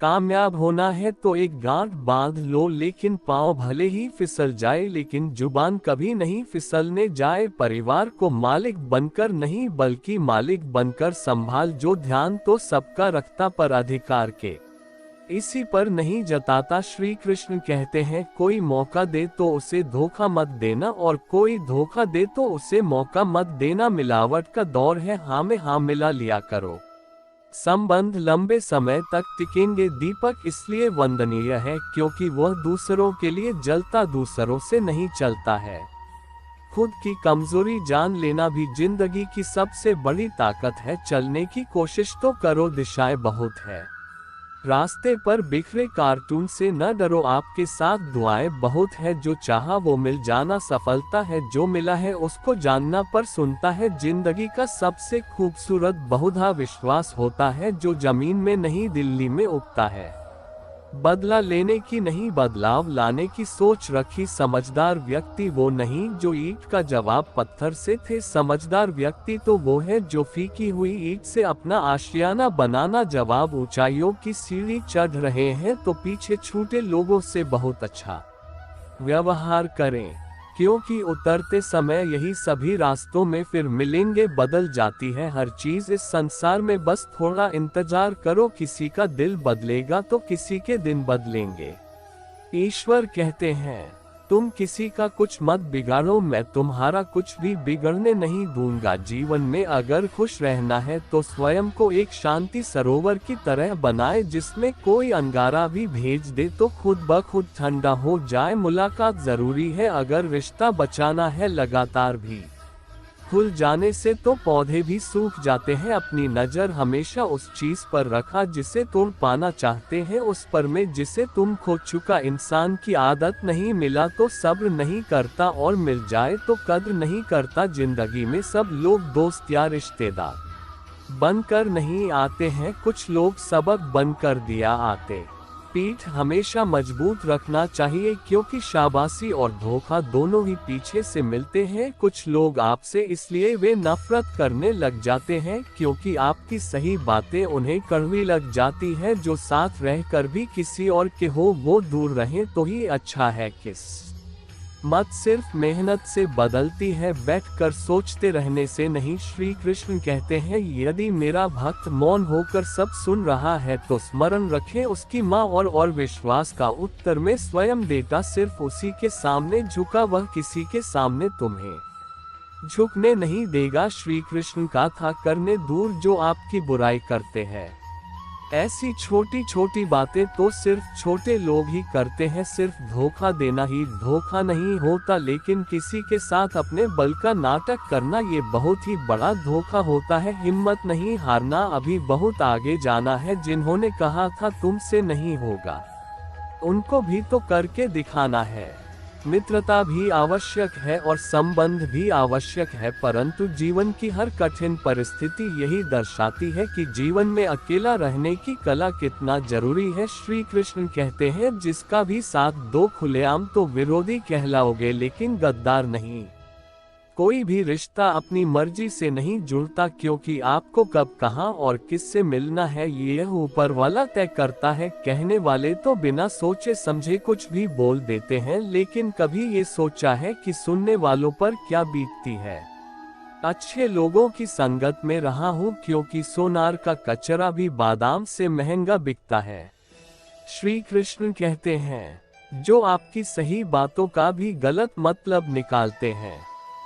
कामयाब होना है तो एक गांठ बांध लो, लेकिन पाँव भले ही फिसल जाए लेकिन जुबान कभी नहीं फिसलने जाए। परिवार को मालिक बनकर नहीं बल्कि मालिक बनकर संभाल, जो ध्यान तो सबका रखता पर अधिकार के इसी पर नहीं जताता। श्री कृष्ण कहते हैं, कोई मौका दे तो उसे धोखा मत देना और कोई धोखा दे तो उसे मौका मत देना। मिलावट का दौर है, हाँ में हाँ मिला लिया करो। संबंध लंबे समय तक टिकेंगे। दीपक इसलिए वंदनीय है क्योंकि वह दूसरों के लिए जलता, दूसरों से नहीं चलता है। खुद की कमजोरी जान लेना भी जिंदगी की सबसे बड़ी ताकत है। चलने की कोशिश तो करो, दिशाएं बहुत है। रास्ते पर बिखरे कार्टून से न डरो, आपके साथ दुआएं बहुत है। जो चाहा वो मिल जाना सफलता है, जो मिला है उसको जानना पर सुनता है। जिंदगी का सबसे खूबसूरत बहुधा विश्वास होता है, जो जमीन में नहीं दिल्ली में उगता है। बदला लेने की नहीं बदलाव लाने की सोच रखी। समझदार व्यक्ति वो नहीं जो ईंट का जवाब पत्थर से थे। समझदार व्यक्ति तो वो है जो फीकी हुई ईंट से अपना आशियाना बनाना। जवाब ऊंचाइयों की सीढ़ी चढ़ रहे हैं तो पीछे छूटे लोगों से बहुत अच्छा व्यवहार करें, क्योंकि उतरते समय यही सभी रास्तों में फिर मिलेंगे। बदल जाती है हर चीज इस संसार में, बस थोड़ा इंतजार करो। किसी का दिल बदलेगा तो किसी के दिन बदलेंगे। ईश्वर कहते हैं, तुम किसी का कुछ मत बिगाड़ो, मैं तुम्हारा कुछ भी बिगड़ने नहीं दूंगा। जीवन में अगर खुश रहना है तो स्वयं को एक शांति सरोवर की तरह बनाए, जिसमें कोई अंगारा भी भेज दे तो खुद ब खुद ठंडा हो जाए। मुलाकात जरूरी है अगर रिश्ता बचाना है, लगातार भी खुल जाने से तो पौधे भी सूख जाते हैं। अपनी नजर हमेशा उस चीज पर रखा जिसे तुम पाना चाहते हैं, उस पर में जिसे तुम खो चुका। इंसान की आदत नहीं, मिला तो सब्र नहीं करता और मिल जाए तो कद्र नहीं करता। जिंदगी में सब लोग दोस्त या रिश्तेदार बनकर नहीं आते हैं, कुछ लोग सबक बनकर दिया आते। पीठ हमेशा मजबूत रखना चाहिए क्योंकि शाबाशी और धोखा दोनों ही पीछे से मिलते हैं। कुछ लोग आपसे इसलिए वे नफरत करने लग जाते हैं क्योंकि आपकी सही बातें उन्हें कड़वी लग जाती है। जो साथ रहकर भी किसी और के हो वो दूर रहे तो ही अच्छा है। मत सिर्फ मेहनत से बदलती है, बैठकर सोचते रहने से नहीं। श्री कृष्ण कहते हैं, यदि मेरा भक्त मौन होकर सब सुन रहा है तो स्मरण रखें उसकी माँ और विश्वास का उत्तर में स्वयं देता। सिर्फ उसी के सामने झुका, वह किसी के सामने तुम्हें झुकने नहीं देगा। श्री कृष्ण का था करने दूर जो आपकी बुराई करते हैं। ऐसी छोटी छोटी बातें तो सिर्फ छोटे लोग ही करते हैं। सिर्फ धोखा देना ही धोखा नहीं होता, लेकिन किसी के साथ अपने बल का नाटक करना ये बहुत ही बड़ा धोखा होता है। हिम्मत नहीं हारना, अभी बहुत आगे जाना है। जिन्होंने कहा था तुमसे नहीं होगा, उनको भी तो करके दिखाना है। मित्रता भी आवश्यक है और संबंध भी आवश्यक है, परंतु जीवन की हर कठिन परिस्थिति यही दर्शाती है कि जीवन में अकेला रहने की कला कितना जरूरी है। श्री कृष्ण कहते हैं, जिसका भी साथ दो खुलेआम तो विरोधी कहलाओगे लेकिन गद्दार नहीं। कोई भी रिश्ता अपनी मर्जी से नहीं जुड़ता, क्योंकि आपको कब कहां और किससे मिलना है ये ऊपर वाला तय करता है। कहने वाले तो बिना सोचे समझे कुछ भी बोल देते हैं, लेकिन कभी ये सोचा है कि सुनने वालों पर क्या बीतती है। अच्छे लोगों की संगत में रहा हूँ, क्योंकि सोनार का कचरा भी बादाम से महंगा बिकता है। श्री कृष्ण कहते हैं, जो आपकी सही बातों का भी गलत मतलब निकालते हैं,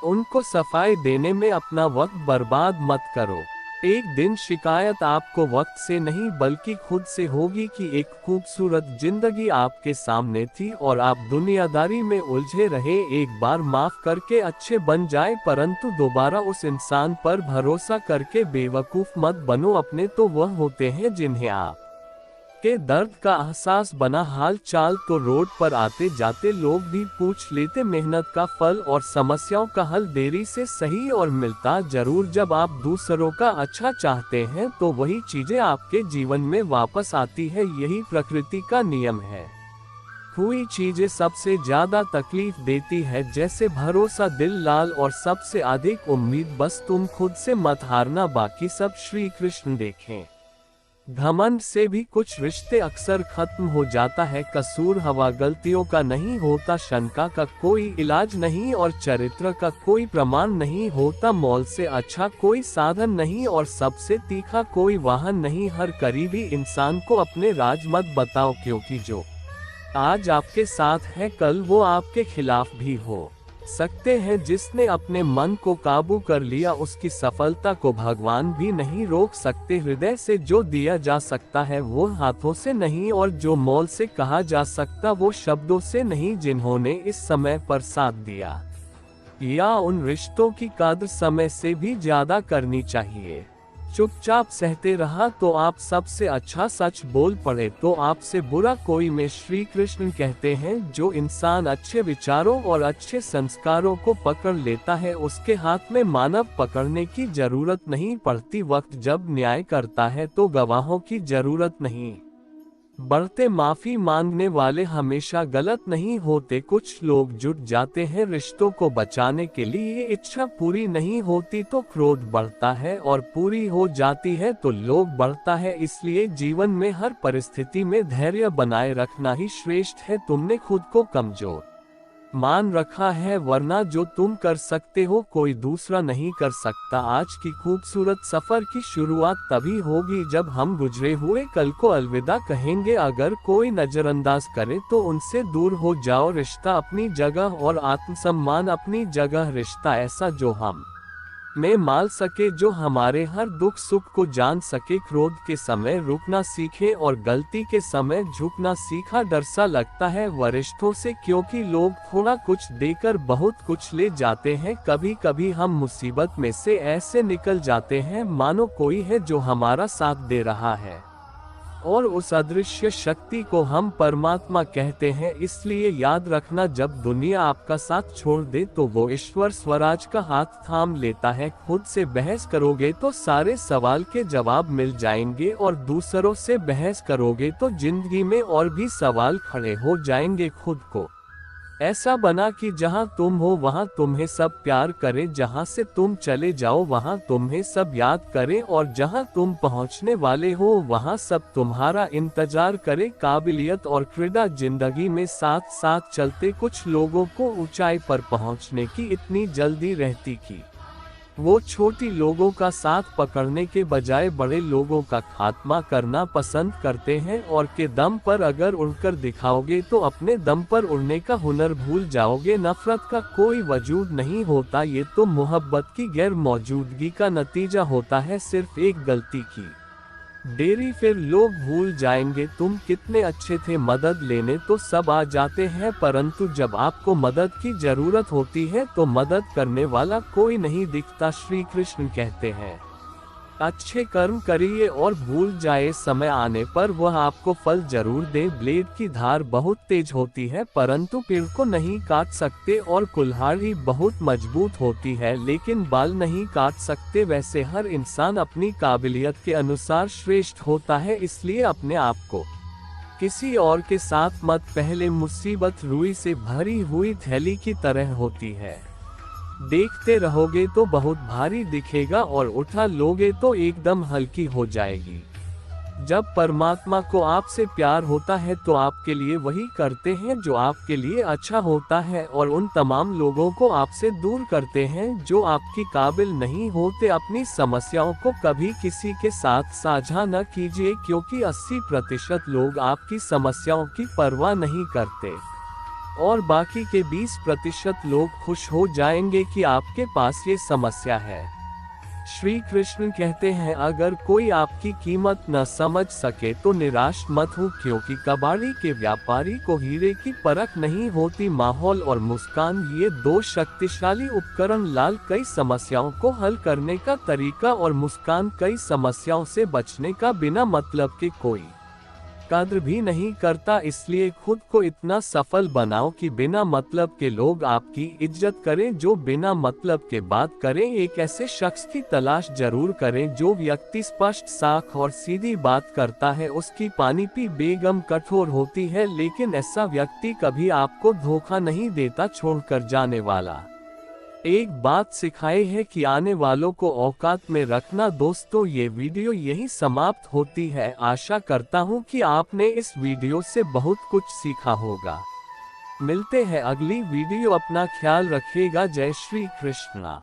उनको सफाई देने में अपना वक्त बर्बाद मत करो। एक दिन शिकायत आपको वक्त से नहीं बल्कि खुद से होगी कि एक खूबसूरत जिंदगी आपके सामने थी और आप दुनियादारी में उलझे रहे। एक बार माफ करके अच्छे बन जाए, परंतु दोबारा उस इंसान पर भरोसा करके बेवकूफ मत बनो। अपने तो वह होते हैं जिन्हें आप के दर्द का एहसास बना। हाल चाल तो रोड पर आते जाते लोग भी पूछ लेते। मेहनत का फल और समस्याओं का हल देरी से सही और मिलता जरूर। जब आप दूसरों का अच्छा चाहते हैं तो वही चीजें आपके जीवन में वापस आती है। यही प्रकृति का नियम है। हुई चीजें सबसे ज्यादा तकलीफ देती है, जैसे भरोसा, दिल लाल और सबसे अधिक उम्मीद। बस तुम खुद से मत हारना, बाकी सब श्री कृष्ण देखें। घमंड से भी कुछ रिश्ते अक्सर खत्म हो जाता है। कसूर हवा गलतियों का नहीं होता, शंका का कोई इलाज नहीं और चरित्र का कोई प्रमाण नहीं होता। मौल से अच्छा कोई साधन नहीं और सबसे तीखा कोई वाहन नहीं। हर करीबी इंसान को अपने राज मत बताओ, क्योंकि जो आज आपके साथ है कल वो आपके खिलाफ भी हो सकते हैं। जिसने अपने मन को काबू कर लिया उसकी सफलता को भगवान भी नहीं रोक सकते। हृदय से जो दिया जा सकता है वो हाथों से नहीं, और जो मौल से कहा जा सकता वो शब्दों से नहीं। जिन्होंने इस समय पर साथ दिया, या उन रिश्तों की कद्र समय से भी ज्यादा करनी चाहिए। चुपचाप सहते रहा तो आप सबसे अच्छा सच बोल पड़े तो आपसे बुरा कोई। में श्री कृष्ण कहते हैं, जो इंसान अच्छे विचारों और अच्छे संस्कारों को पकड़ लेता है उसके हाथ में मानव पकड़ने की जरूरत नहीं पड़ती। वक्त जब न्याय करता है तो गवाहों की जरूरत नहीं बढ़ते। माफी मांगने वाले हमेशा गलत नहीं होते। कुछ लोग जुट जाते हैं रिश्तों को बचाने के लिए, इच्छा पूरी नहीं होती तो क्रोध बढ़ता है, और पूरी हो जाती है तो लोभ बढ़ता है। इसलिए जीवन में हर परिस्थिति में धैर्य बनाए रखना ही श्रेष्ठ है। तुमने खुद को कमजोर मान रखा है, वरना जो तुम कर सकते हो कोई दूसरा नहीं कर सकता। आज की खूबसूरत सफर की शुरुआत तभी होगी जब हम गुजरे हुए कल को अलविदा कहेंगे। अगर कोई नजरअंदाज करे तो उनसे दूर हो जाओ। रिश्ता अपनी जगह और आत्मसम्मान अपनी जगह। रिश्ता ऐसा जो हम में माल सके, जो हमारे हर दुख सुख को जान सके। क्रोध के समय रुकना सीखे और गलती के समय झुकना सीखा। डर सा लगता है वरिष्ठों से, क्योंकि लोग थोड़ा कुछ देकर बहुत कुछ ले जाते हैं। कभी कभी हम मुसीबत में से ऐसे निकल जाते हैं मानो कोई है जो हमारा साथ दे रहा है, और उस अदृश्य शक्ति को हम परमात्मा कहते हैं। इसलिए याद रखना, जब दुनिया आपका साथ छोड़ दे तो वो ईश्वर स्वराज का हाथ थाम लेता है। खुद से बहस करोगे तो सारे सवाल के जवाब मिल जाएंगे, और दूसरों से बहस करोगे तो जिंदगी में और भी सवाल खड़े हो जाएंगे। खुद को ऐसा बना कि जहां तुम हो वहां तुम्हें सब प्यार करे, जहां से तुम चले जाओ वहां तुम्हें सब याद करे, और जहां तुम पहुंचने वाले हो वहां सब तुम्हारा इंतजार करे। काबिलियत और क्रीड़ा जिंदगी में साथ साथ चलते। कुछ लोगों को ऊंचाई पर पहुंचने की इतनी जल्दी रहती कि वो छोटी लोगों का साथ पकड़ने के बजाय बड़े लोगों का खात्मा करना पसंद करते हैं। और के दम पर अगर उड़कर दिखाओगे तो अपने दम पर उड़ने का हुनर भूल जाओगे। नफरत का कोई वजूद नहीं होता, ये तो मोहब्बत की गैर मौजूदगी का नतीजा होता है। सिर्फ एक गलती की देरी, फिर लोग भूल जाएंगे तुम कितने अच्छे थे। मदद लेने तो सब आ जाते हैं, परंतु जब आपको मदद की जरूरत होती है तो मदद करने वाला कोई नहीं दिखता। श्री कृष्ण कहते हैं, अच्छे कर्म करिए और भूल जाए, समय आने पर वह आपको फल जरूर दे। ब्लेड की धार बहुत तेज होती है परंतु पेड़ को नहीं काट सकते, और कुल्हाड़ी बहुत मजबूत होती है लेकिन बाल नहीं काट सकते। वैसे हर इंसान अपनी काबिलियत के अनुसार श्रेष्ठ होता है, इसलिए अपने आप को किसी और के साथ मत। पहले मुसीबत रुई से भरी हुई थैली की तरह होती है, देखते रहोगे तो बहुत भारी दिखेगा और उठा लोगे तो एकदम हल्की हो जाएगी। जब परमात्मा को आपसे प्यार होता है तो आपके लिए वही करते हैं जो आपके लिए अच्छा होता है, और उन तमाम लोगों को आपसे दूर करते हैं जो आपकी काबिल नहीं होते। अपनी समस्याओं को कभी किसी के साथ साझा न कीजिए, क्योंकि 80% लोग आपकी समस्याओं की परवाह नहीं करते, और बाकी के 20% लोग खुश हो जाएंगे कि आपके पास ये समस्या है। श्री कृष्ण कहते हैं, अगर कोई आपकी कीमत न समझ सके तो निराश मत हो, क्योंकि कबाड़ी के व्यापारी को हीरे की परख नहीं होती। माहौल और मुस्कान, ये दो शक्तिशाली उपकरण। लाल कई समस्याओं को हल करने का तरीका, और मुस्कान कई समस्याओं से बचने का। बिना मतलब के कोई कद्र भी नहीं करता, इसलिए खुद को इतना सफल बनाओ कि बिना मतलब के लोग आपकी इज्जत करें। जो बिना मतलब के बात करें, एक ऐसे शख्स की तलाश जरूर करें जो व्यक्ति स्पष्ट, साफ और सीधी बात करता है। उसकी पानीपी बेगम कठोर होती है, लेकिन ऐसा व्यक्ति कभी आपको धोखा नहीं देता। छोड़कर जाने वाला एक बात सिखाए है कि आने वालों को औकात में रखना। दोस्तों, ये वीडियो यही समाप्त होती है। आशा करता हूँ कि आपने इस वीडियो से बहुत कुछ सीखा होगा। मिलते हैं अगली वीडियो। अपना ख्याल रखिएगा। जय श्री कृष्णा।